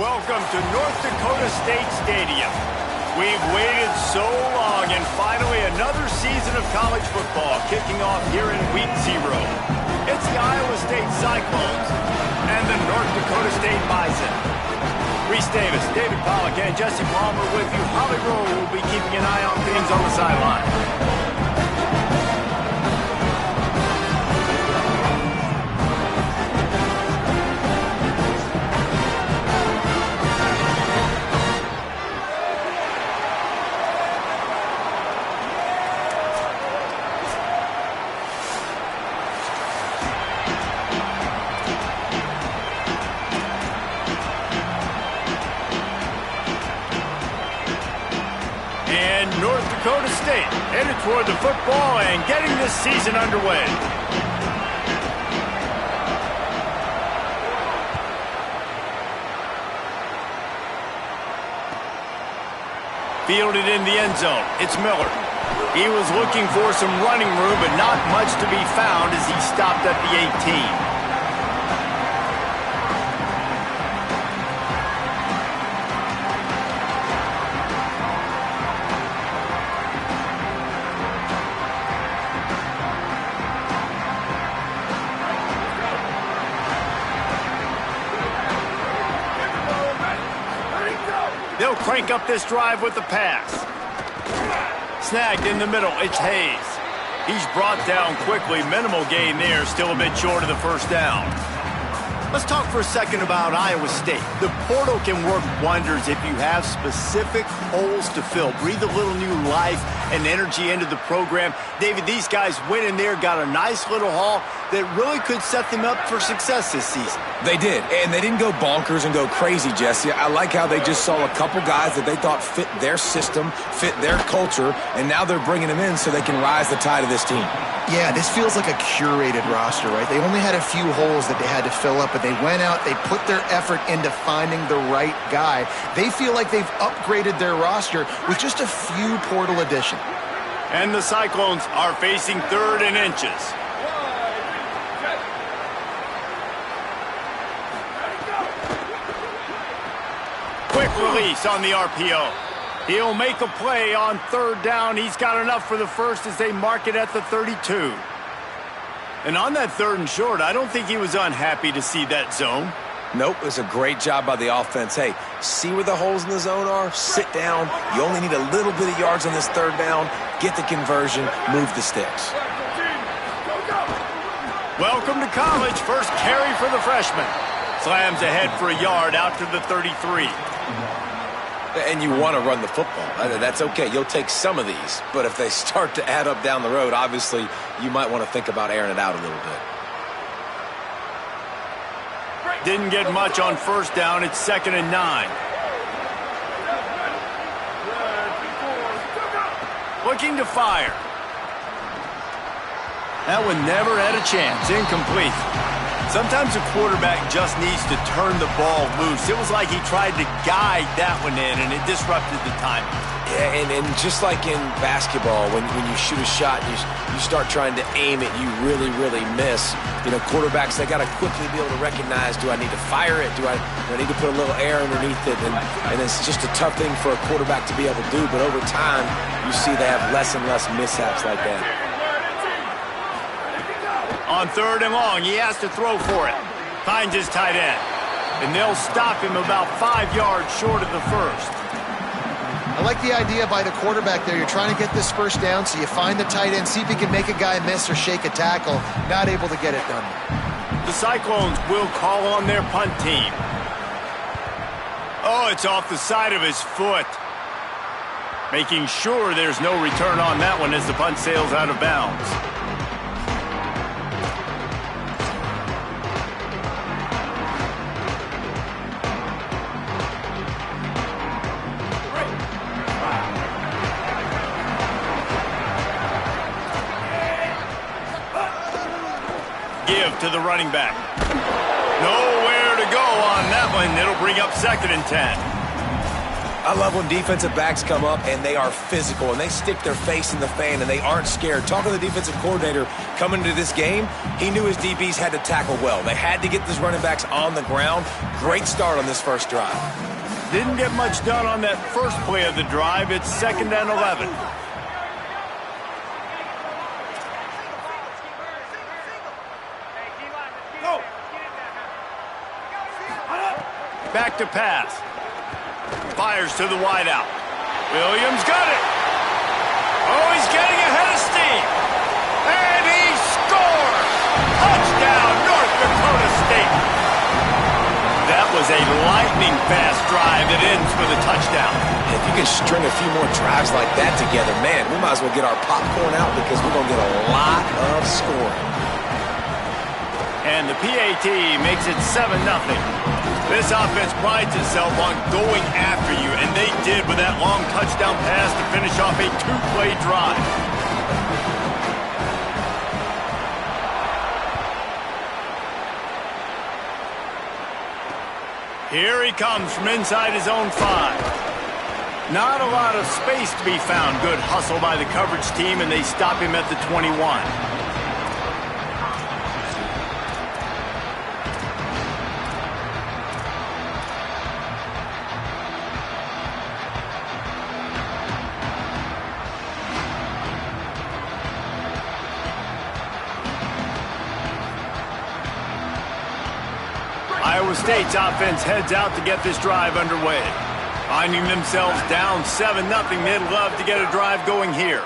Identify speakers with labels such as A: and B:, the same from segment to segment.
A: Welcome to North Dakota State Stadium. We've waited so long, and finally another season of college football kicking off here in Week 0. It's the Iowa State Cyclones and the North Dakota State Bison. Reese Davis, David Pollack, and Jesse Palmer with you. Holly Rowe will be keeping an eye on things on the sideline. North Dakota State headed toward the football and getting this season underway. Fielded in the end zone. It's Miller. He was looking for some running room, but not much to be found as he stopped at the 18. They'll crank up this drive with the pass. Snagged in the middle, it's Hayes. He's brought down quickly. Minimal gain there, still a bit short of the first down. Let's talk for a second about Iowa State. The portal can work wonders if you have specific holes to fill. Breathe a little new life and energy into the program. David, these guys went in there, got a nice little haul that really could set them up for success this season.
B: They did, and they didn't go bonkers and go crazy, Jesse. I like how they just saw a couple guys that they thought fit their system, fit their culture, and now they're bringing them in so they can rise the tide of this team.
C: Yeah, this feels like a curated roster, right? They only had a few holes that they had to fill up, but they went out, they put their effort into finding the right guy. They feel like they've upgraded their roster with just a few portal additions.
A: And the Cyclones are facing 3rd and inches. Quick release on the RPO. He'll make a play on 3rd down. He's got enough for the first as they mark it at the 32. And on that 3rd and short, I don't think he was unhappy to see that zone.
B: Nope, it was a great job by the offense. Hey, see where the holes in the zone are? Sit down. You only need a little bit of yards on this 3rd down. Get the conversion. Move the sticks.
A: Welcome to college. First carry for the freshman. Slams ahead for a yard out to the 33.
B: And you want to run the football. That's okay. You'll take some of these. But if they start to add up down the road, obviously, you might want to think about airing it out a little bit.
A: Didn't get much on 1st down. It's 2nd and 9. Looking to fire. That one never had a chance. Incomplete. Sometimes a quarterback just needs to turn the ball loose. It was like he tried to guide that one in, and it disrupted the timing.
B: Yeah, and just like in basketball, when you shoot a shot and you start trying to aim it, you really, really miss. You know, quarterbacks, they got to quickly be able to recognize, do I need to fire it? Do I need to put a little air underneath it? And it's just a tough thing for a quarterback to be able to do. But over time, you see they have less and less mishaps like that.
A: On 3rd and long, he has to throw for it. Finds his tight end. And they'll stop him about 5 yards short of the first.
C: I like the idea by the quarterback there. You're trying to get this first down, so you find the tight end, see if he can make a guy miss or shake a tackle. Not able to get it done.
A: The Cyclones will call on their punt team. Oh, it's off the side of his foot. Making sure there's no return on that one as the punt sails out of bounds. Give to the running back. Nowhere to go on that one. It'll bring up 2nd and 10.
B: I love when defensive backs come up and they are physical and they stick their face in the fan and they aren't scared. Talking to the defensive coordinator coming into this game, he knew his DBs had to tackle well. They had to get these running backs on the ground. Great start on this first drive.
A: Didn't get much done on that first play of the drive. It's 2nd and 11. Back to pass. Fires to the wideout. Williams got it. Oh, he's getting ahead of steam. And he scores! Touchdown, North Dakota State. That was a lightning-fast drive that ends with a touchdown.
B: If you can string a few more drives like that together, man, we might as well get our popcorn out because we're going to get a lot of scoring.
A: And the PAT makes it 7-0. This offense prides itself on going after you, and they did with that long touchdown pass to finish off a 2-play drive. Here he comes from inside his own 5. Not a lot of space to be found. Good hustle by the coverage team, and they stop him at the 21. Iowa State's offense heads out to get this drive underway. Finding themselves down 7-0, they'd love to get a drive going here.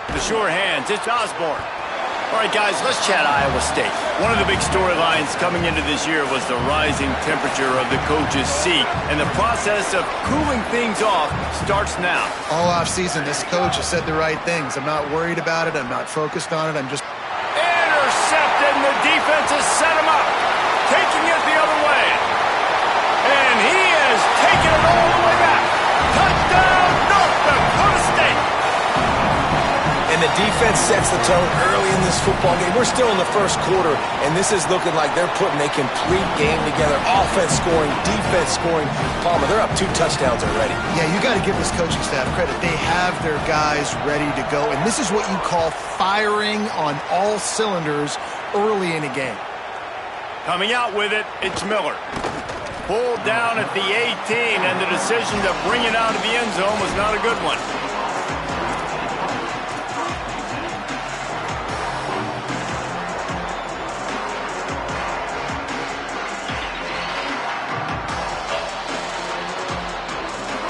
A: The sure hands, it's Osborne. All right, guys, let's chat Iowa State. One of the big storylines coming into this year was the rising temperature of the coach's seat, and the process of cooling things off starts now.
C: All off season, this coach has said the right things. I'm not worried about it. I'm not focused on it. I'm just...
A: Intercepted, and the defense has set him up, taking it the other way. And he has taken it all the way back. Touchdown, North Dakota State.
B: And the defense sets the tone early in this football game. We're still in the first quarter, and this is looking like they're putting a complete game together. Offense scoring, defense scoring. Palmer, they're up 2 touchdowns already.
C: Yeah, you got to give this coaching staff credit. They have their guys ready to go, and this is what you call firing on all cylinders early in a game.
A: Coming out with it, it's Miller. Pulled down at the 18, and the decision to bring it out of the end zone was not a good one.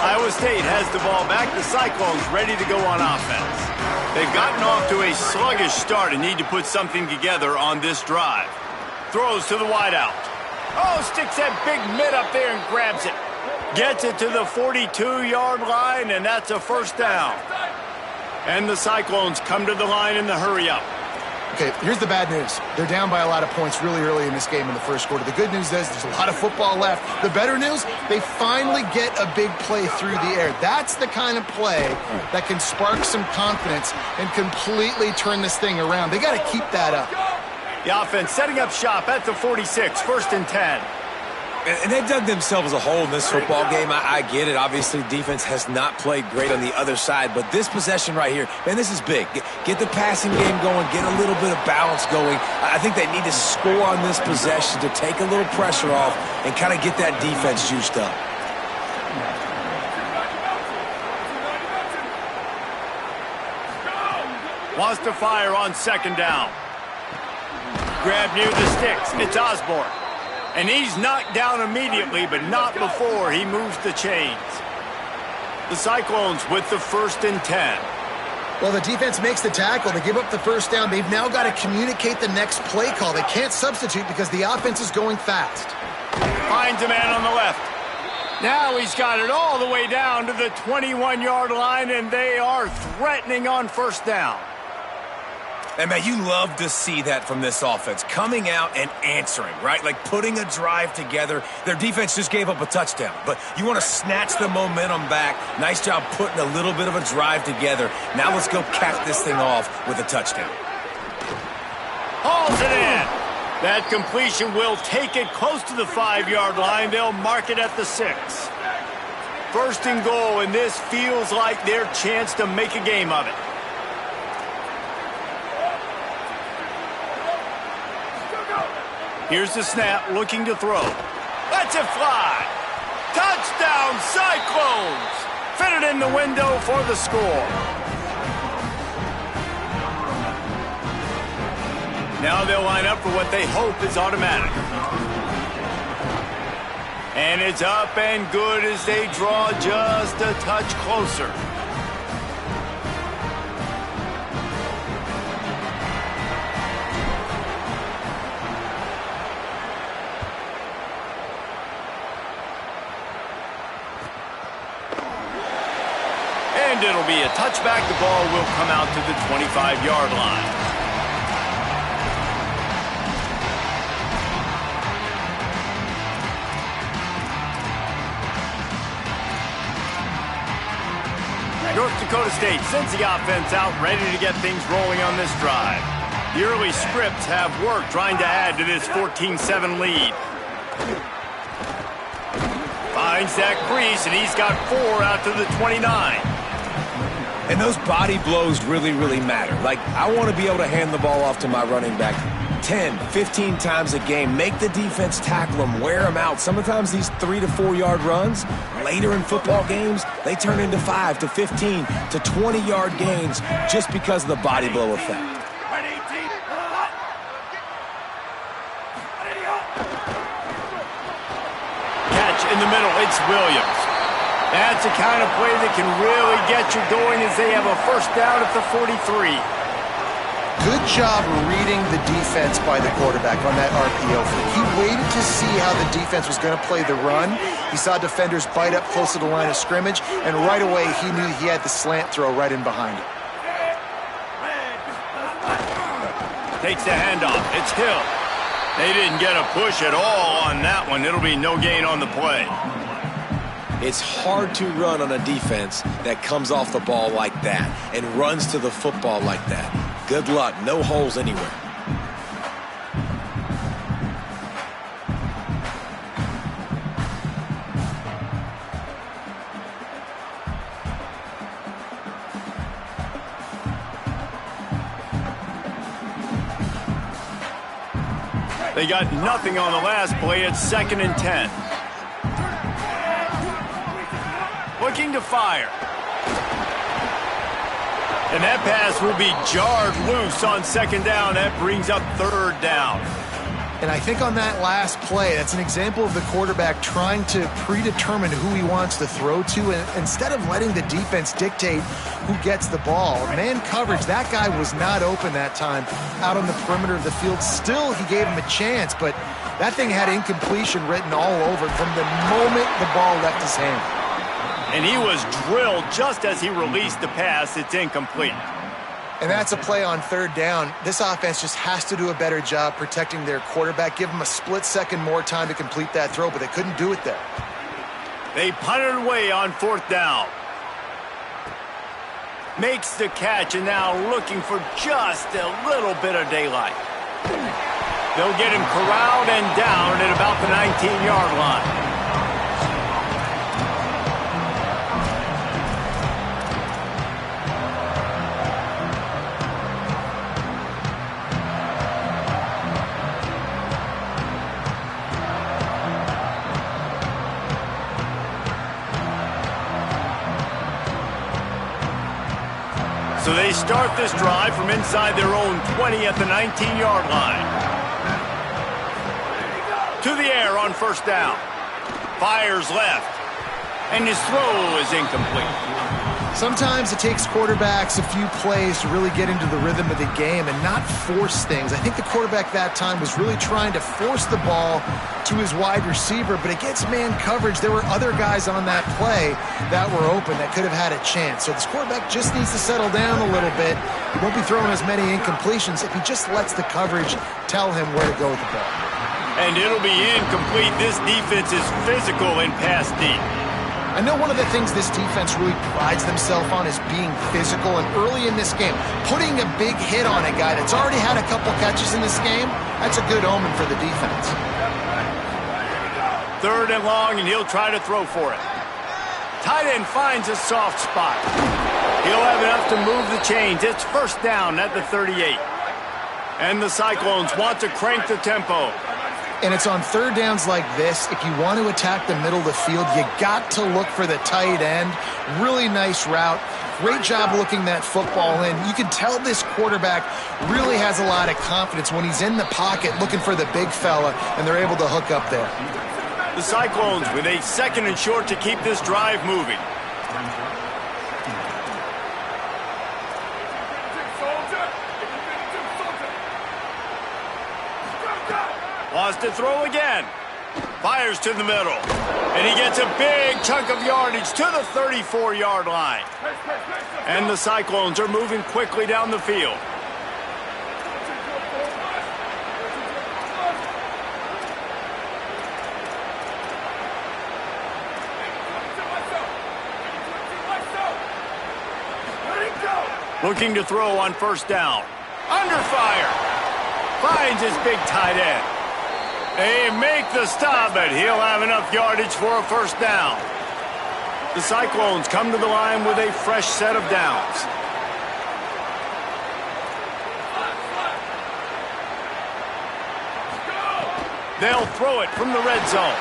A: Iowa State has the ball back. The Cyclones ready to go on offense. They've gotten off to a sluggish start and need to put something together on this drive. Throws to the wideout. Oh, sticks that big mid up there and grabs it. Gets it to the 42-yard line, and that's a first down. And the Cyclones come to the line in the hurry-up.
C: Okay, here's the bad news. They're down by a lot of points really early in this game in the first quarter. The good news is there's a lot of football left. The better news, they finally get a big play through the air. That's the kind of play that can spark some confidence and completely turn this thing around. They got to keep that up.
A: The offense setting up shop at the 46, 1st and 10.
B: And they've dug themselves a hole in this football game. I get it. Obviously, defense has not played great on the other side. But this possession right here, man, this is big. Get the passing game going. Get a little bit of balance going. I think they need to score on this possession to take a little pressure off and kind of get that defense juiced up.
A: Wants to fire on 2nd down. Grab near the sticks. It's Osborne. And he's knocked down immediately, but not before he moves the chains. The Cyclones with the 1st and 10.
C: Well, the defense makes the tackle. They give up the first down. They've now got to communicate the next play call. They can't substitute because the offense is going fast.
A: Finds a man on the left. Now he's got it all the way down to the 21-yard line, and they are threatening on 1st down.
B: And, man, you love to see that from this offense, coming out and answering, right? Like putting a drive together. Their defense just gave up a touchdown, but you want to snatch the momentum back. Nice job putting a little bit of a drive together. Now let's go cap this thing off with a touchdown.
A: Hauls it in. That completion will take it close to the 5-yard line. They'll mark it at the 6. First and goal, and this feels like their chance to make a game of it. Here's the snap, looking to throw. Lets it fly. Touchdown, Cyclones! Fitted in the window for the score. Now they'll line up for what they hope is automatic. And it's up and good as they draw just a touch closer. And it'll be a touchback. The ball will come out to the 25-yard line. North Dakota State sends the offense out, ready to get things rolling on this drive. The early scripts have worked, trying to add to this 14-7 lead. Finds that crease, and he's got 4 out to the 29.
B: And those body blows really, really matter. Like, I want to be able to hand the ball off to my running back 10, 15 times a game. Make the defense tackle them, wear them out. Sometimes these 3 to 4 yard runs, later in football games, they turn into 5 to 15 to 20-yard gains just because of the body blow effect.
A: Catch in the middle, it's Williams. That's the kind of play that can really get you going as they have a first down at the 43.
C: Good job reading the defense by the quarterback on that RPO. He waited to see how the defense was going to play the run. He saw defenders bite up close to the line of scrimmage, and right away he knew he had the slant throw right in behind it.
A: Takes the handoff. It's Hill. They didn't get a push at all on that one. It'll be no gain on the play.
B: It's hard to run on a defense that comes off the ball like that and runs to the football like that. Good luck. No holes anywhere.
A: They got nothing on the last play. It's 2nd and 10. Looking to fire. And that pass will be jarred loose on 2nd down. That brings up 3rd down.
C: And I think on that last play, that's an example of the quarterback trying to predetermine who he wants to throw to, and instead of letting the defense dictate who gets the ball. Man coverage, that guy was not open that time out on the perimeter of the field. Still, he gave him a chance, but that thing had incompletion written all over it from the moment the ball left his hand.
A: And he was drilled just as he released the pass. It's incomplete.
C: And that's a play on 3rd down. This offense just has to do a better job protecting their quarterback. Give him a split second more time to complete that throw, but they couldn't do it there.
A: They punted away on 4th down. Makes the catch, and now looking for just a little bit of daylight. They'll get him corralled and down at about the 19-yard line. So they start this drive from inside their own 20 at the 19-yard line. To the air on 1st down. Fires left. And his throw is incomplete.
C: Sometimes it takes quarterbacks a few plays to really get into the rhythm of the game and not force things. I think the quarterback that time was really trying to force the ball to his wide receiver, but against man coverage, there were other guys on that play that were open that could have had a chance. So this quarterback just needs to settle down a little bit. He won't be throwing as many incompletions if he just lets the coverage tell him where to go with the ball.
A: And it'll be incomplete. This defense is physical in pass deep.
C: I know one of the things this defense really prides themselves on is being physical, and early in this game, putting a big hit on a guy that's already had a couple catches in this game, that's a good omen for the defense.
A: 3rd and long, and he'll try to throw for it. Tight end finds a soft spot. He'll have enough to move the chains. It's 1st down at the 38. And the Cyclones want to crank the tempo.
C: And it's on 3rd downs like this, if you want to attack the middle of the field, you got to look for the tight end. Really nice route. Great job looking that football in. You can tell this quarterback really has a lot of confidence when he's in the pocket looking for the big fella, and they're able to hook up there.
A: The Cyclones with a 2nd and short to keep this drive moving. Wants to throw again. Fires to the middle. And he gets a big chunk of yardage to the 34-yard line. And the Cyclones are moving quickly down the field. Looking to throw on 1st down. Under fire. Finds his big tight end. They make the stop, but he'll have enough yardage for a 1st down. The Cyclones come to the line with a fresh set of downs. They'll throw it from the red zone.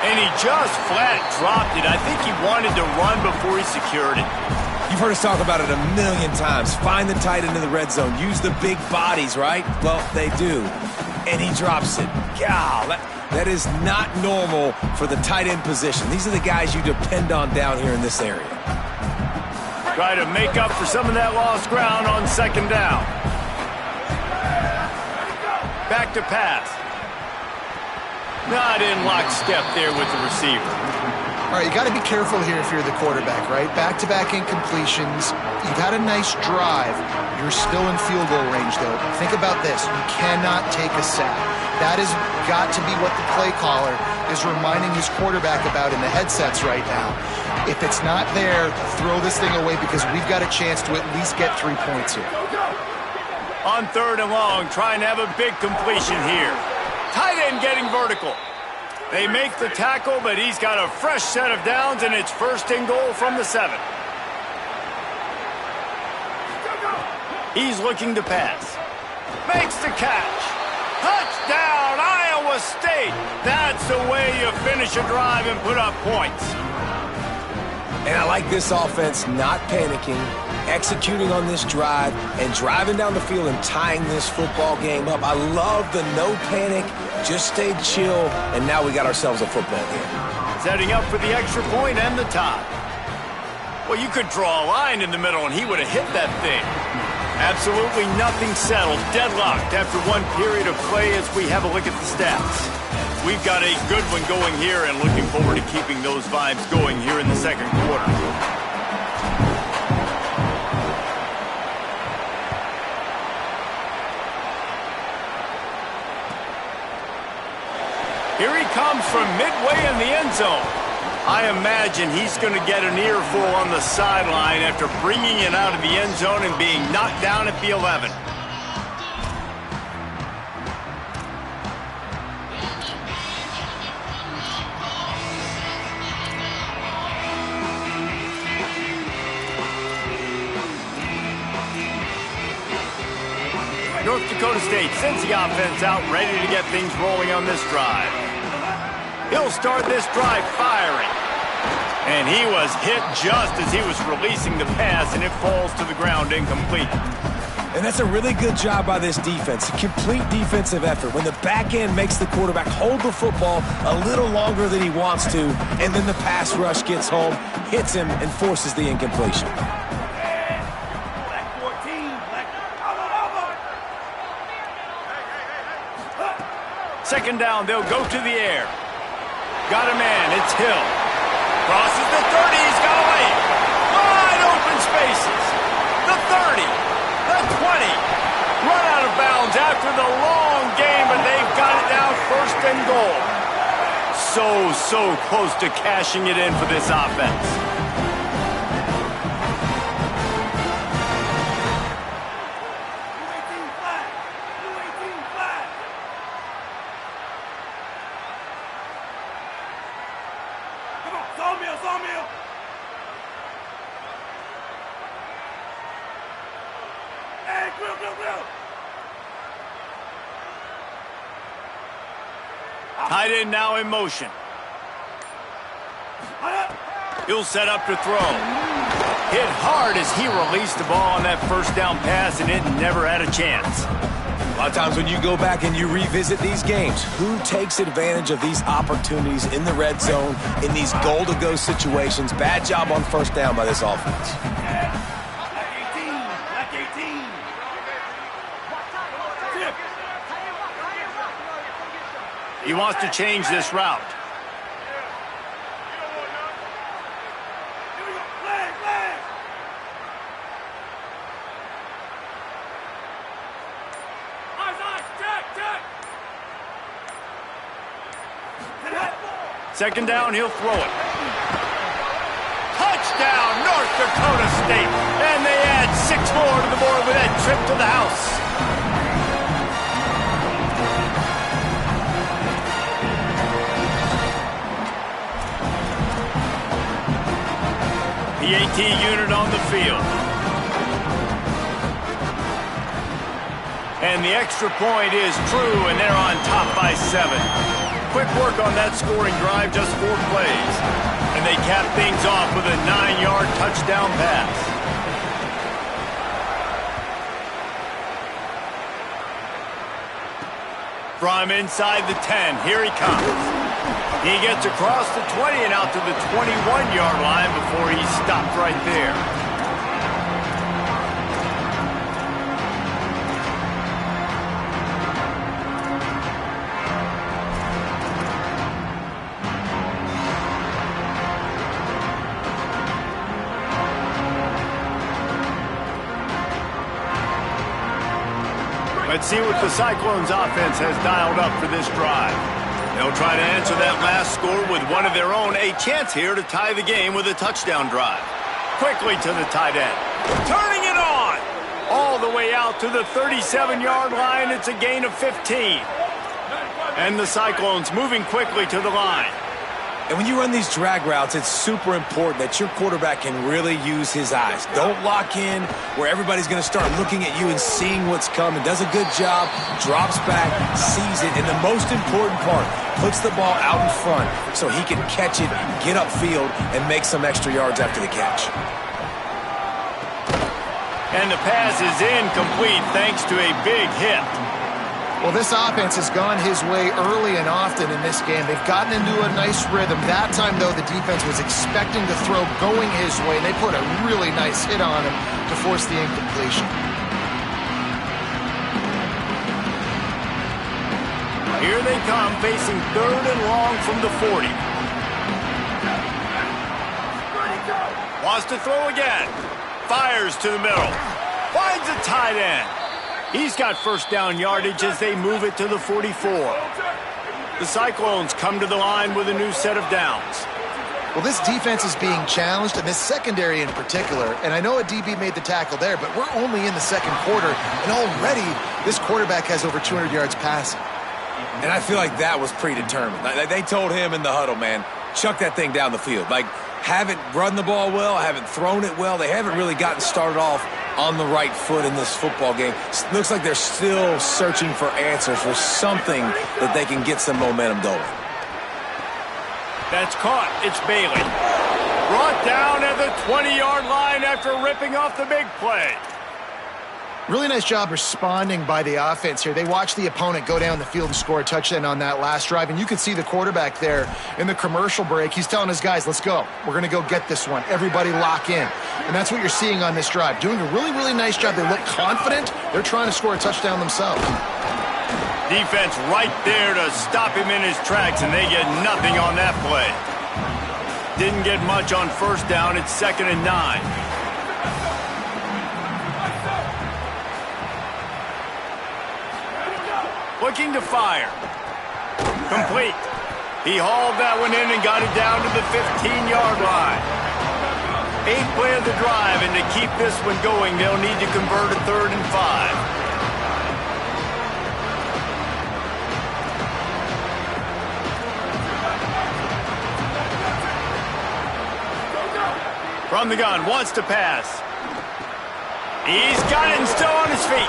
A: And he just flat dropped it. I think he wanted to run before he secured it.
B: You've heard us talk about it a million times. Find the tight end in the red zone. Use the big bodies, right? Well, they do. And he drops it. God, that is not normal for the tight end position. These are the guys you depend on down here in this area.
A: Try to make up for some of that lost ground on 2nd down. Back to pass. Not in lockstep there with the receiver.
C: All right, you got to be careful here if you're the quarterback, right? Back-to-back incompletions. You've had a nice drive. You're still in field goal range, though. Think about this. You cannot take a sack. That has got to be what the play caller is reminding his quarterback about in the headsets right now. If it's not there, throw this thing away because we've got a chance to at least get 3 points here.
A: On 3rd and long, trying to have a big completion here. Tight end getting vertical. They make the tackle, but he's got a fresh set of downs, and it's 1st and goal from the 7. He's looking to pass. Makes the catch. Touchdown, Iowa State. That's the way you finish a drive and put up points.
B: And I like this offense not panicking, executing on this drive, and driving down the field and tying this football game up. I love the no panic, just stay chill, and now we got ourselves a football game.
A: Setting up for the extra point and the tie. Well, you could draw a line in the middle, and he would have hit that thing. Absolutely nothing settled, deadlocked after one period of play as we have a look at the stats. We've got a good one going here and looking forward to keeping those vibes going here in the 2nd quarter. Here he comes from midway in the end zone. I imagine he's going to get an earful on the sideline after bringing it out of the end zone and being knocked down at the 11. North Dakota State sends the offense out, ready to get things rolling on this drive. He'll start this drive firing. And he was hit just as he was releasing the pass, and it falls to the ground incomplete.
B: And that's a really good job by this defense, a complete defensive effort. When the back end makes the quarterback hold the football a little longer than he wants to, and then the pass rush gets home, hits him, and forces the incompletion.
A: Second down, they'll go to the air. Got a man, it's Hill. Crosses the 30, he's got a lane. Wide open spaces. The 30, the 20. Run out of bounds after the long game, but they've got it now 1st and goal. so close to cashing it in for this offense. Tight end now in motion. He'll set up to throw. Hit hard as he released the ball on that first down pass, and it never had a chance.
B: A lot of times when you go back and you revisit these games, who takes advantage of these opportunities in the red zone, in these goal-to-go situations? Bad job on first down by this offense.
A: He wants to change this route. Second down, he'll throw it. Touchdown, North Dakota State. And they add 6 more to the board with that trip to the house. The AT unit on the field. And the extra point is true, and they're on top by 7. Quick work on that scoring drive, just 4 plays. And they cap things off with a 9-yard touchdown pass. From inside the 10, here he comes. He gets across the 20 and out to the 21-yard line before he stopped right there. Let's see what the Cyclones offense has dialed up for this drive. They'll try to answer that last score with one of their own. A chance here to tie the game with a touchdown drive. Quickly to the tight end. Turning it on! All the way out to the 37-yard line. It's a gain of 15. And the Cyclones moving quickly to the line.
B: And when you run these drag routes, it's super important that your quarterback can really use his eyes. Don't lock in where everybody's going to start looking at you and seeing what's coming. Does a good job, drops back, sees it, and the most important part, puts the ball out in front so he can catch it, get upfield, and make some extra yards after the catch.
A: And the pass is incomplete thanks to a big hit.
C: Well, this offense has gone his way early and often in this game. They've gotten into a nice rhythm. That time, though, the defense was expecting the throw going his way, and they put a really nice hit on him to force the incompletion.
A: Here they come, facing 3rd and long from the 40. Wants to throw again. Fires to the middle. Finds a tight end. He's got first down yardage as they move it to the 44. The Cyclones come to the line with a new set of downs.
C: Well, this defense is being challenged, and this secondary in particular. And I know a DB made the tackle there, but we're only in the second quarter, and already this quarterback has over 200 yards passing.
B: And I feel like that was predetermined. They told him in the huddle, man, chuck that thing down the field. Like, haven't run the ball well, haven't thrown it well. They haven't really gotten started off on the right foot in this football game. Looks like they're still searching for answers, for something that they can get some momentum going.
A: That's caught. It's Bailey. Brought down at the 20-yard line after ripping off the big play.
C: Really nice job responding by the offense here. They watched the opponent go down the field and score a touchdown on that last drive, and you can see the quarterback there in the commercial break. He's telling his guys, let's go. We're going to go get this one. Everybody lock in. And that's what you're seeing on this drive. Doing a really, really nice job. They look confident. They're trying to score a touchdown themselves.
A: Defense right there to stop him in his tracks, and they get nothing on that play. Didn't get much on first down. It's 2nd and 9. Looking to fire. Complete. He hauled that one in and got it down to the 15-yard line. 8th play of the drive, and to keep this one going, they'll need to convert a 3rd and 5. From the gun, wants to pass. He's got it and still on his feet.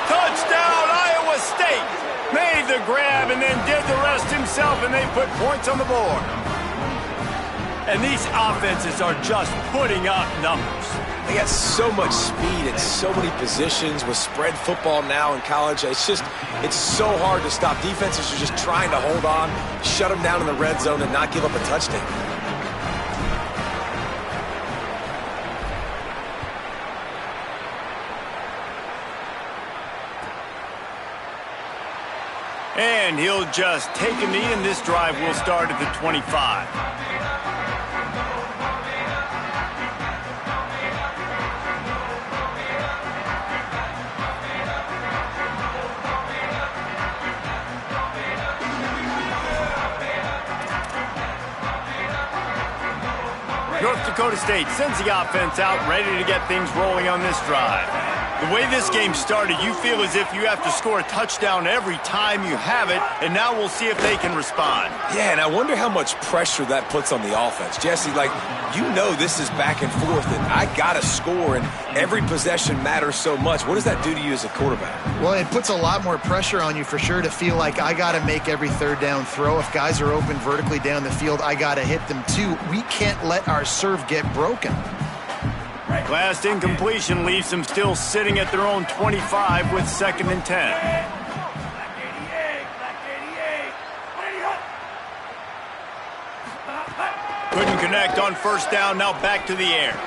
A: Touchdown, Iowa State! Made the grab and then did the rest himself, and they put points on the board. And these offenses are just putting up numbers.
B: They got so much speed and so many positions with spread football now in college. It's so hard to stop. Defenses are just trying to hold on, shut them down in the red zone, and not give up a touchdown.
A: And he'll just take a knee, and this drive will start at the 25. North Dakota State sends the offense out, ready to get things rolling on this drive. The way this game started, you feel as if you have to score a touchdown every time you have it, and now we'll see if they can respond.
B: Yeah, and I wonder how much pressure that puts on the offense. Jesse, this is back and forth, and I got to score, and every possession matters so much. What does that do to you as a quarterback?
C: Well, it puts a lot more pressure on you for sure to feel like I got to make every 3rd down throw. If guys are open vertically down the field, I got to hit them too. We can't let our serve get broken.
A: Last incompletion leaves them still sitting at their own 25 with 2nd and 10. Couldn't connect on 1st down, now back to the air.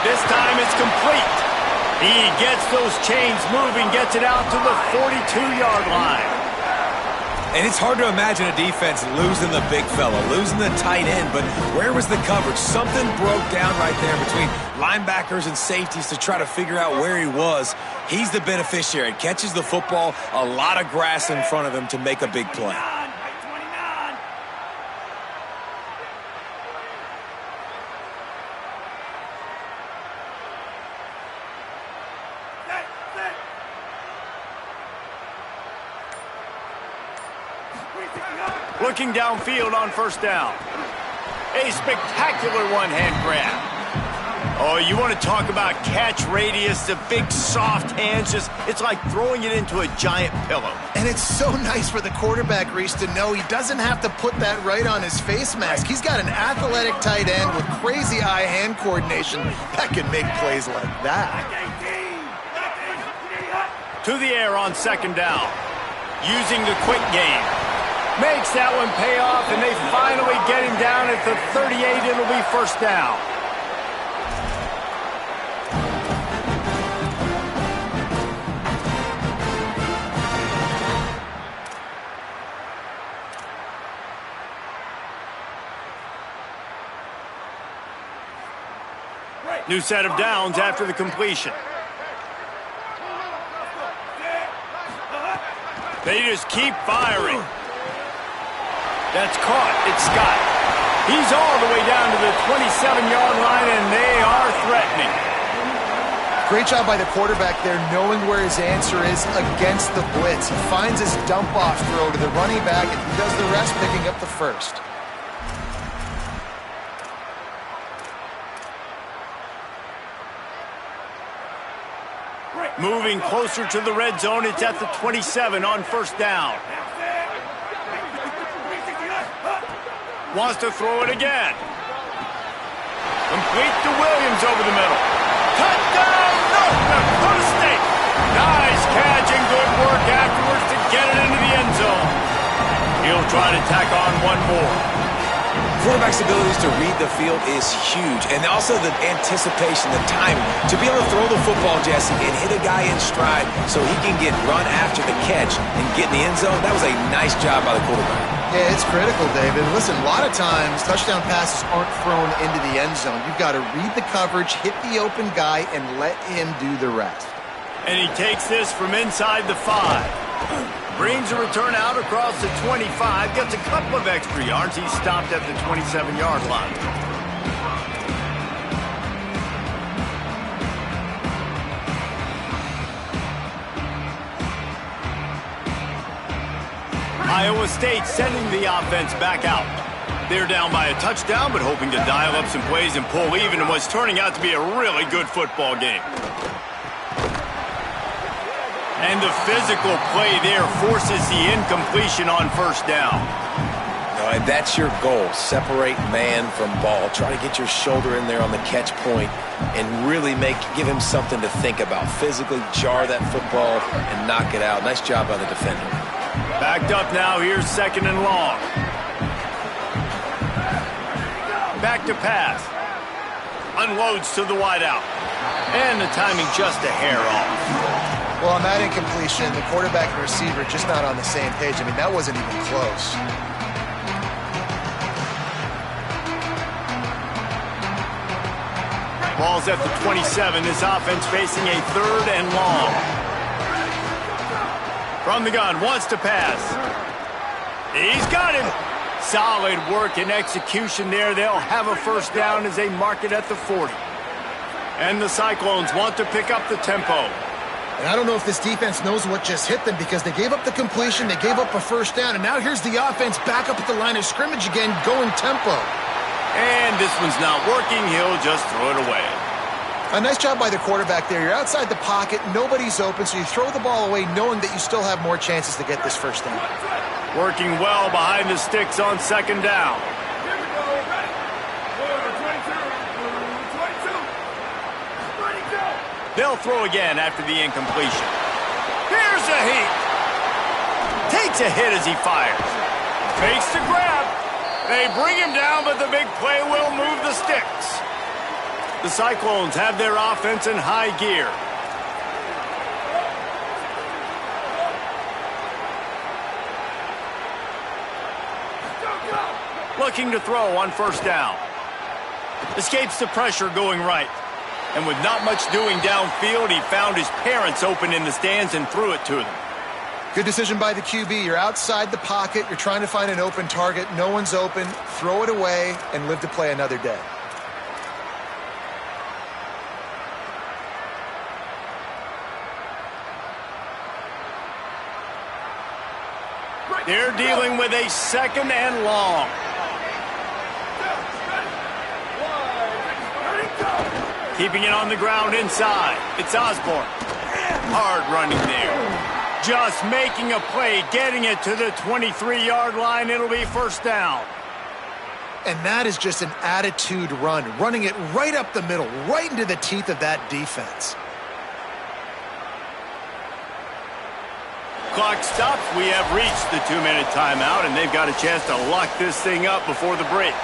A: This time it's complete. He gets those chains moving, gets it out to the 42-yard line.
B: And it's hard to imagine a defense losing the big fella, losing the tight end, but where was the coverage? Something broke down right there between linebackers and safeties to try to figure out where he was. He's the beneficiary. Catches the football, a lot of grass in front of him to make a big play.
A: Looking downfield on 1st down. A spectacular one-hand grab. Oh, you want to talk about catch radius, the big soft hands, it's like throwing it into a giant pillow.
C: And it's so nice for the quarterback, Reese, to know he doesn't have to put that right on his face mask. He's got an athletic tight end with crazy eye-hand coordination that can make plays like that.
A: To the air on 2nd down. Using the quick game. Makes that one pay off, and they finally get him down at the 38. It'll be 1st down. New set of downs after the completion. They just keep firing. That's caught. It's Scott. He's all the way down to the 27-yard line, and they are threatening.
C: Great job by the quarterback there, knowing where his answer is against the blitz. He finds his dump-off throw to the running back, and he does the rest, picking up the 1st.
A: Moving closer to the red zone, it's at the 27 on 1st down. Wants to throw it again. Complete to Williams over the middle. Touchdown, North Dakota State. Nice catch and good work afterwards to get it into the end zone. He'll try to tack on one more.
B: Quarterback's abilities to read the field is huge, and also the anticipation, the timing. To be able to throw the football, Jesse, and hit a guy in stride so he can get run after the catch and get in the end zone, that was a nice job by the quarterback.
C: Yeah, it's critical, David. Listen, a lot of times touchdown passes aren't thrown into the end zone. You've got to read the coverage, hit the open guy, and let him do the rest.
A: And he takes this from inside the 5. Brings a return out across the 25, gets a couple of extra yards. He's stopped at the 27-yard line. Iowa State sending the offense back out. They're down by a touchdown, but hoping to dial up some plays and pull even in what's turning out to be a really good football game. And the physical play there forces the incompletion on first down.
B: And that's your goal. Separate man from ball. Try to get your shoulder in there on the catch point and really give him something to think about. Physically jar that football and knock it out. Nice job by the defender.
A: Backed up now. Here's second and long. Back to pass. Unloads to the wideout. And the timing just a hair off.
C: Well, on that incompletion, the quarterback and receiver just not on the same page. I mean, that wasn't even close.
A: Ball's at the 27. This offense facing a third and long. From the gun, wants to pass. He's got him. Solid work and execution there. They'll have a first down as they mark it at the 40. And the Cyclones want to pick up the tempo.
C: And I don't know if this defense knows what just hit them because they gave up the completion, they gave up a first down, and now here's the offense back up at the line of scrimmage again, going tempo.
A: And this one's not working. He'll just throw it away.
C: A nice job by the quarterback there. You're outside the pocket, nobody's open, so you throw the ball away knowing that you still have more chances to get this first down.
A: Working well behind the sticks on second down. They'll throw again after the incompletion. Here's a heat. Takes a hit as he fires. Fakes the grab. They bring him down, but the big play will move the sticks. The Cyclones have their offense in high gear. Looking to throw on first down. Escapes the pressure going right. And with not much doing downfield, he found his parents open in the stands and threw it to them.
C: Good decision by the QB. You're outside the pocket. You're trying to find an open target. No one's open. Throw it away and live to play another day.
A: They're dealing with a second and long. Keeping it on the ground inside. It's Osborne. Hard running there. Just making a play, getting it to the 23-yard line. It'll be first down.
C: And that is just an attitude run. Running it right up the middle, right into the teeth of that defense.
A: Clock stops. We have reached the 2-minute timeout, and they've got a chance to lock this thing up before the break.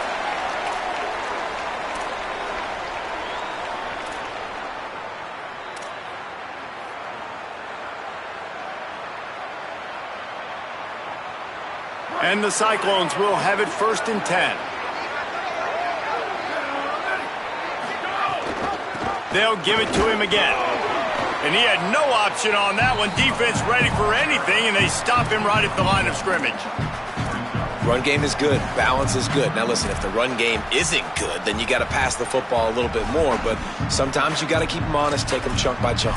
A: And the Cyclones will have it first and 10. They'll give it to him again. And he had no option on that one. Defense ready for anything, and they stop him right at the line of scrimmage.
B: Run game is good. Balance is good. Now, listen, if the run game isn't good, then you got to pass the football a little bit more. But sometimes you got to keep them honest, take them chunk by chunk.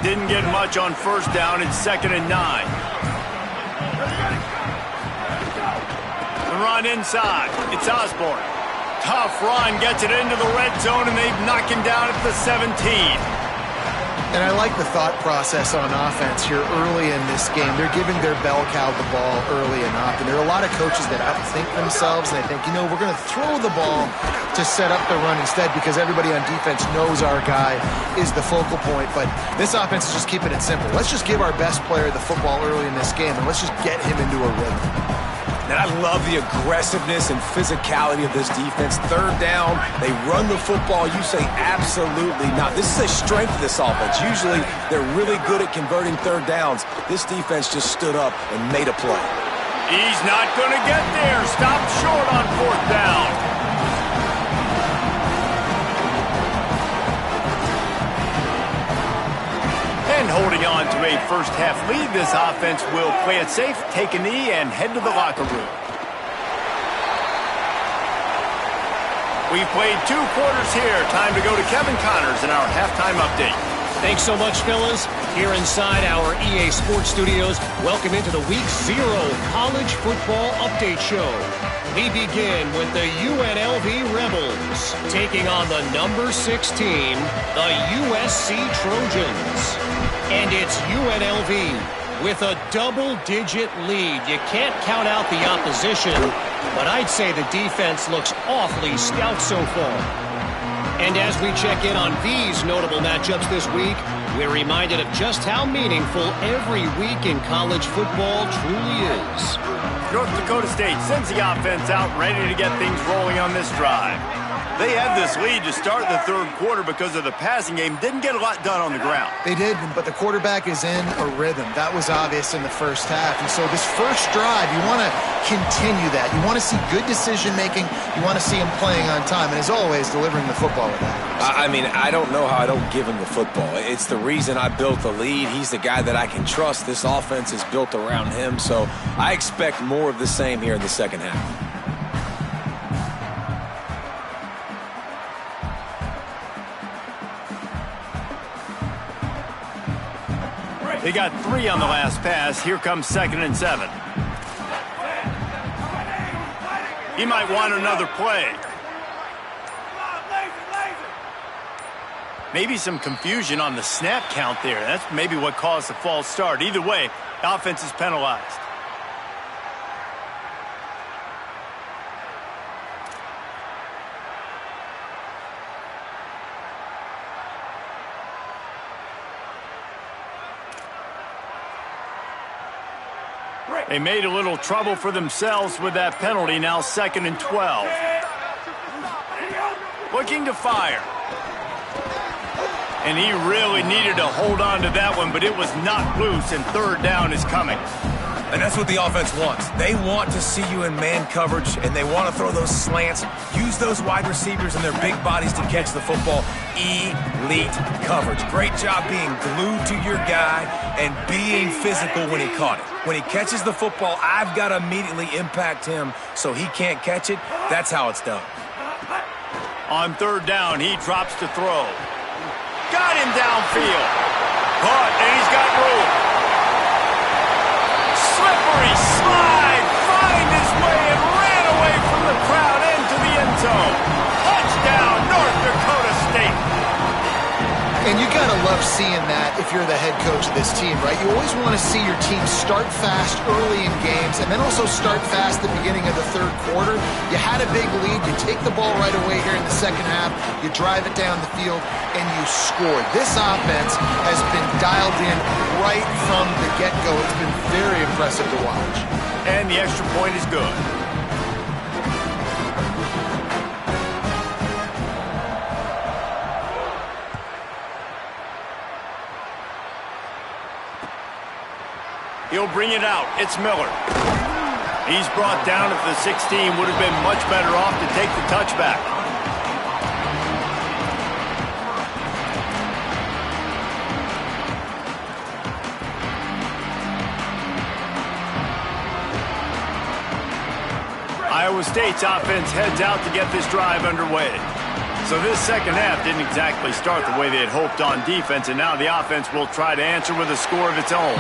A: Didn't get much on first down. It's second and 9. The run inside. It's Osborne. Tough run, gets it into the red zone, and they've knocked him down at the 17.
C: And I like the thought process on offense here early in this game. They're giving their bell cow the ball early and often. There are a lot of coaches that outthink themselves, and they think, you know, we're going to throw the ball to set up the run instead because everybody on defense knows our guy is the focal point. But this offense is just keeping it simple. Let's just give our best player the football early in this game, and let's just get him into a rhythm.
B: And I love the aggressiveness and physicality of this defense. Third down, they run the football. You say absolutely not. This is a strength of this offense. Usually they're really good at converting third downs. This defense just stood up and made a play.
A: He's not going to get there. Stopped short on fourth down. on to a first-half lead, this offense will play it safe, take a knee, and head to the locker room. We've played 2 quarters here. Time to go to Kevin Connors in our halftime update.
D: Thanks so much, fellas. Here inside our EA Sports Studios, welcome into the Week 0 College Football Update Show. We begin with the UNLV Rebels taking on the number 6 team, the USC Trojans. And it's UNLV with a double-digit lead. You can't count out the opposition, but I'd say the defense looks awfully stout so far. And as we check in on these notable matchups this week, we're reminded of just how meaningful every week in college football truly is.
A: North Dakota State sends the offense out ready to get things rolling on this drive. They had this lead to start the 3rd quarter because of the passing game. Didn't get a lot done on the ground.
C: They did, but the quarterback is in a rhythm. That was obvious in the first half. And so this first drive, you want to continue that. You want to see good decision-making. You want to see him playing on time. And as always, delivering the football with that.
B: I mean, I don't know how I don't give him the football. It's the reason I built the lead. He's the guy that I can trust. This offense is built around him. So I expect more of the same here in the second half.
A: They got 3 on the last pass. Here comes 2nd and 7. He might want another play. Maybe some confusion on the snap count there. That's maybe what caused the false start. Either way, the offense is penalized. They made a little trouble for themselves with that penalty. Now 2nd and 12. Looking to fire. And he really needed to hold on to that one, but it was knocked loose, and 3rd down is coming.
B: And that's what the offense wants. They want to see you in man coverage, and they want to throw those slants, use those wide receivers and their big bodies to catch the football. Elite coverage. Great job being glued to your guy and being physical when he caught it. When he catches the football, I've got to immediately impact him so he can't catch it. That's how it's done.
A: On 3rd down, he drops to throw. Got him downfield. Caught, and he's got room. Slippery slide, find his way and ran away from the crowd into the end zone. Touchdown, North Dakota State.
C: And you got to love seeing that if you're the head coach of this team, right? You always want to see your team start fast early in games and then also start fast at the beginning of the 3rd quarter. You had a big lead. You take the ball right away here in the second half. You drive it down the field, and you score. This offense has been dialed in right from the get-go. It's been very impressive to watch.
A: And the extra point is good. He'll bring it out. It's Miller. He's brought down at the 16. Would have been much better off to take the touchback. Iowa State's offense heads out to get this drive underway. So this second half didn't exactly start the way they had hoped on defense, and now the offense will try to answer with a score of its own.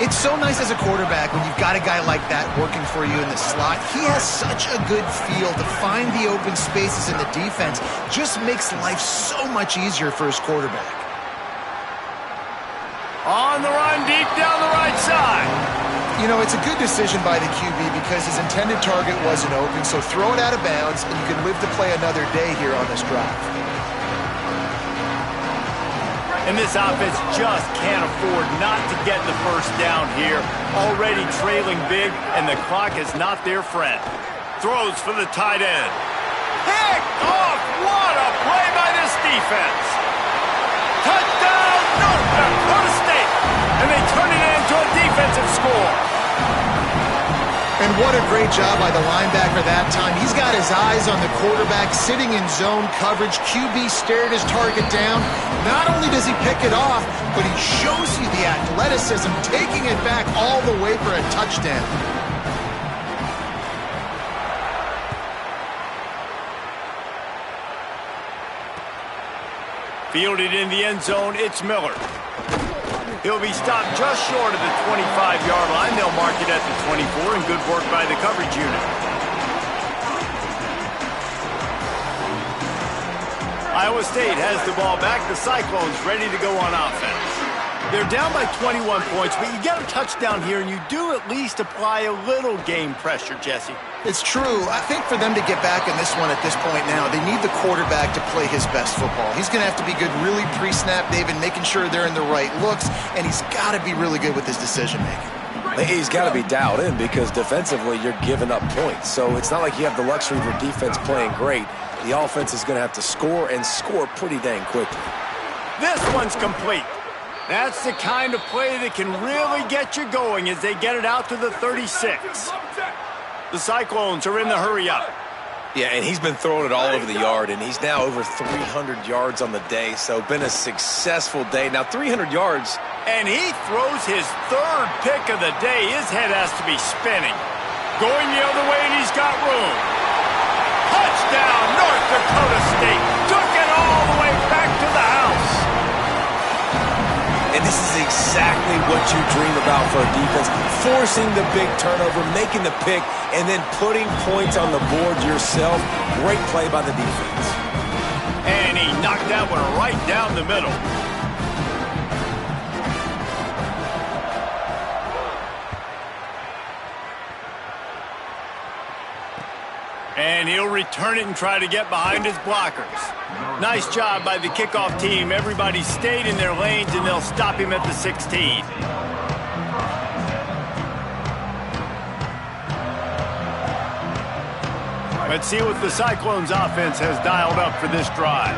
C: It's so nice as a quarterback when you've got a guy like that working for you in the slot. He has such a good feel to find the open spaces in the defense. Just makes life so much easier for his quarterback.
A: On the run, deep down the right side.
C: You know, it's a good decision by the QB because his intended target wasn't open, so throw it out of bounds, and you can live to play another day here on this drive.
A: And this offense just can't afford not to get the first down here. Already trailing big, and the clock is not their friend. Throws for the tight end. Picked off! What a play by this defense! Touchdown, North Dakota State! And they turn it into a defensive score.
C: And what a great job by the linebacker that time. He's got his eyes on the quarterback, sitting in zone coverage. QB stared his target down. Not only does he pick it off, but he shows you the athleticism, taking it back all the way for a touchdown.
A: Fielded in the end zone, it's Miller. He'll be stopped just short of the 25-yard line. They'll mark it at the 24, and good work by the coverage unit. Iowa State has the ball back. The Cyclones ready to go on offense. They're down by 21 points, but you get a touchdown here, and you do at least apply a little game pressure, Jesse.
C: It's true. I think for them to get back in this one at this point now, they need the quarterback to play his best football. He's going to have to be good really pre-snap, David, making sure they're in the right looks, and he's got to be really good with his decision-making.
B: He's got to be dialed in because defensively you're giving up points. So it's not like you have the luxury of your defense playing great. The offense is going to have to score and score pretty dang quickly.
A: This one's complete. That's the kind of play that can really get you going as they get it out to the 36. The Cyclones are in the hurry-up.
B: Yeah, and he's been throwing it all over the yard, and he's now over 300 yards on the day, so been a successful day. Now, 300 yards.
A: And he throws his third pick of the day. His head has to be spinning. Going the other way, and he's got room. Touchdown, North Dakota State. Took it all the way back to the house.
B: And this is exactly what you dream about for a defense. Forcing the big turnover, making the pick, and then putting points on the board yourself. Great play by the defense.
A: And he knocked that one right down the middle. And he'll return it and try to get behind his blockers. Nice job by the kickoff team. Everybody stayed in their lanes, and they'll stop him at the 16. Let's see what the Cyclones offense has dialed up for this drive.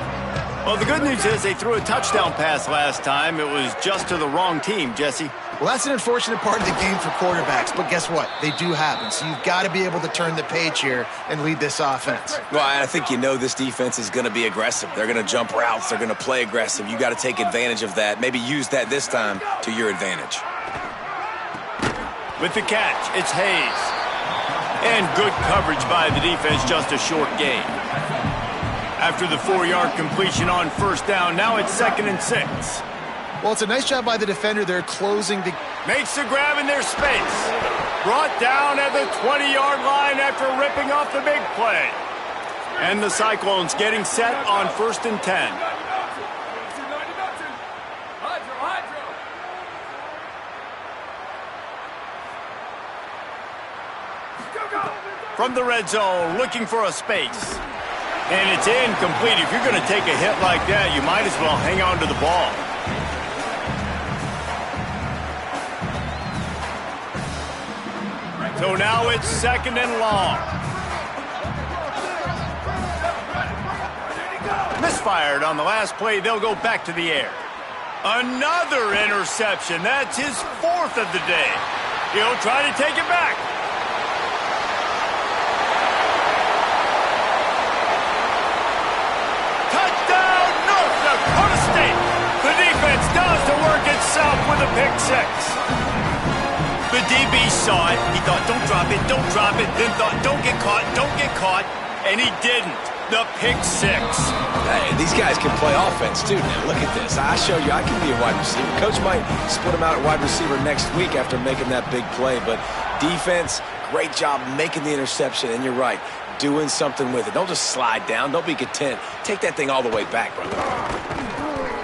A: Well, the good news is they threw a touchdown pass last time. It was just to the wrong team, Jesse.
C: Well, that's an unfortunate part of the game for quarterbacks, but guess what? They do happen, so you've got to be able to turn the page here and lead this offense.
B: Well, I think you know this defense is going to be aggressive. They're going to jump routes. They're going to play aggressive. You got to take advantage of that. Maybe use that this time to your advantage.
A: With the catch, it's Hayes. And good coverage by the defense, just a short gain. After the 4-yard completion on first down, now it's 2nd and 6.
C: Well, it's a nice job by the defender there closing the...
A: Makes the grab in their space. Brought down at the 20-yard line after ripping off the big play. And the Cyclones getting set on 1st and 10. From the red zone, looking for a space. And it's incomplete. If you're going to take a hit like that, you might as well hang on to the ball. So now it's 2nd and long. Misfired on the last play. They'll go back to the air. Another interception. That's his 4th of the day. He'll try to take it back. Touchdown, North Dakota State. The defense does the work itself with a pick 6. The DB saw it. He thought, don't drop it, don't drop it. Then thought, don't get caught. And he didn't. The pick 6.
B: Hey, these guys can play offense, too. Now, look at this. I show you I can be a wide receiver. Coach might split him out at wide receiver next week after making that big play. But defense, great job making the interception. And you're right, doing something with it. Don't just slide down. Don't be content. Take that thing all the way back, brother.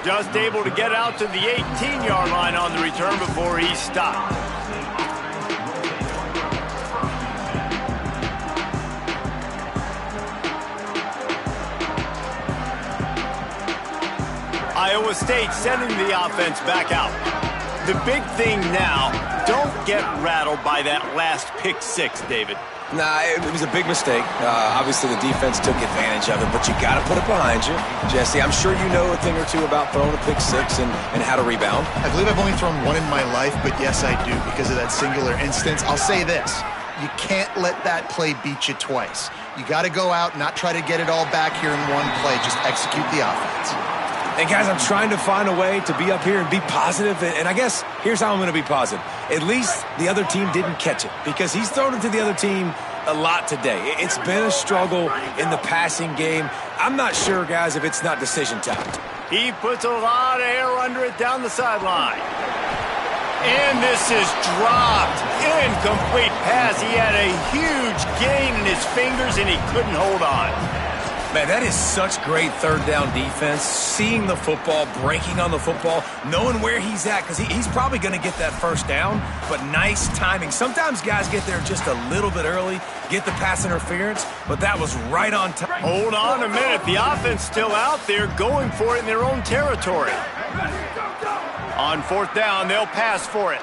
A: Just able to get out to the 18-yard line on the return before he stopped. Iowa State sending the offense back out. The big thing now, don't get rattled by that last pick 6, David.
B: Nah, it was a big mistake. Obviously, the defense took advantage of it, but you got to put it behind you. Jesse, I'm sure you know a thing or two about throwing a pick 6 and how to rebound.
C: I believe I've only thrown one in my life, but yes, I do because of that singular instance. I'll say this. You can't let that play beat you twice. You got to go out and not try to get it all back here in one play. Just execute the offense.
B: And guys, I'm trying to find a way to be up here and be positive. And I guess here's how I'm going to be positive. At least the other team didn't catch it, because he's thrown it to the other team a lot today. It's been a struggle in the passing game. I'm not sure, guys, if it's not decision time.
A: He puts a lot of air under it down the sideline. And this is dropped. Incomplete pass. He had a huge gain in his fingers, and he couldn't hold on.
B: Man, that is such great third down defense. Seeing the football, breaking on the football, knowing where he's at, because he's probably going to get that first down, but nice timing. Sometimes guys get there just a little bit early, get the pass interference, but that was right on time.
A: Hold on a minute. The offense still out there going for it in their own territory. On fourth down, they'll pass for it.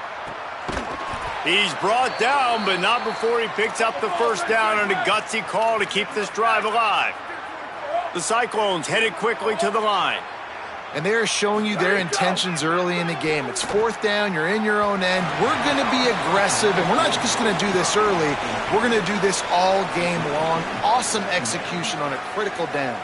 A: He's brought down, but not before he picks up the first down on a gutsy call to keep this drive alive. The Cyclones headed quickly to the line.
C: And they're showing you their intentions early in the game. It's fourth down. You're in your own end. We're going to be aggressive, and we're not just going to do this early. We're going to do this all game long. Awesome execution on a critical down.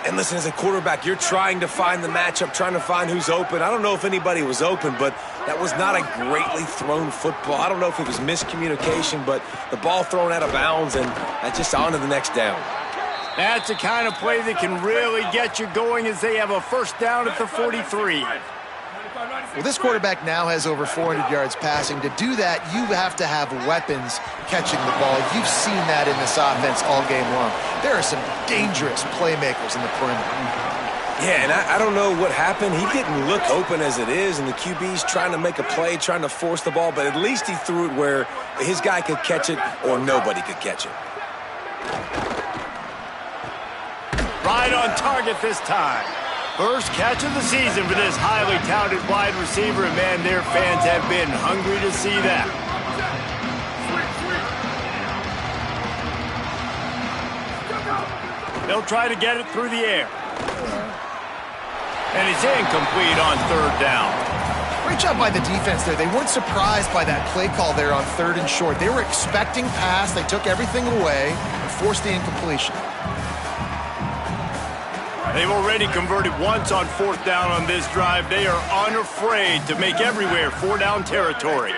B: And listen, as a quarterback, you're trying to find the matchup, trying to find who's open. I don't know if anybody was open, but that was not a greatly thrown football. I don't know if it was miscommunication, but the ball thrown out of bounds, and just on to the next down.
A: That's the kind of play that can really get you going, as they have a first down at the 43.
C: Well, this quarterback now has over 400 yards passing. To do that, you have to have weapons catching the ball. You've seen that in this offense all game long. There are some dangerous playmakers in the perimeter.
B: Yeah, and I don't know what happened. He didn't look open as it is, and the QB's trying to make a play, trying to force the ball, but at least he threw it where his guy could catch it or nobody could catch it.
A: Right on target this time. First catch of the season for this highly touted wide receiver, and man, their fans have been hungry to see that. They'll try to get it through the air. And it's incomplete on third down.
C: Great job by the defense there. They weren't surprised by that play call there on third and short. They were expecting pass. They took everything away and forced the incompletion.
A: They've already converted once on fourth down on this drive. They are unafraid to make everywhere four-down territory.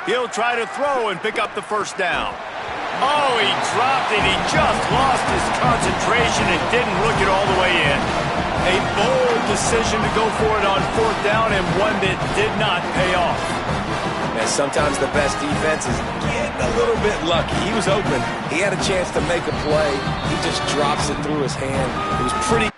A: He'll try to throw and pick up the first down. Oh, he dropped it. He just lost his concentration and didn't look it all the way in. A bold decision to go for it on fourth down, and one that did not pay off.
B: And sometimes the best defense is getting a little bit lucky. He was open. He had a chance to make a play. He just drops it through his hand. It was pretty...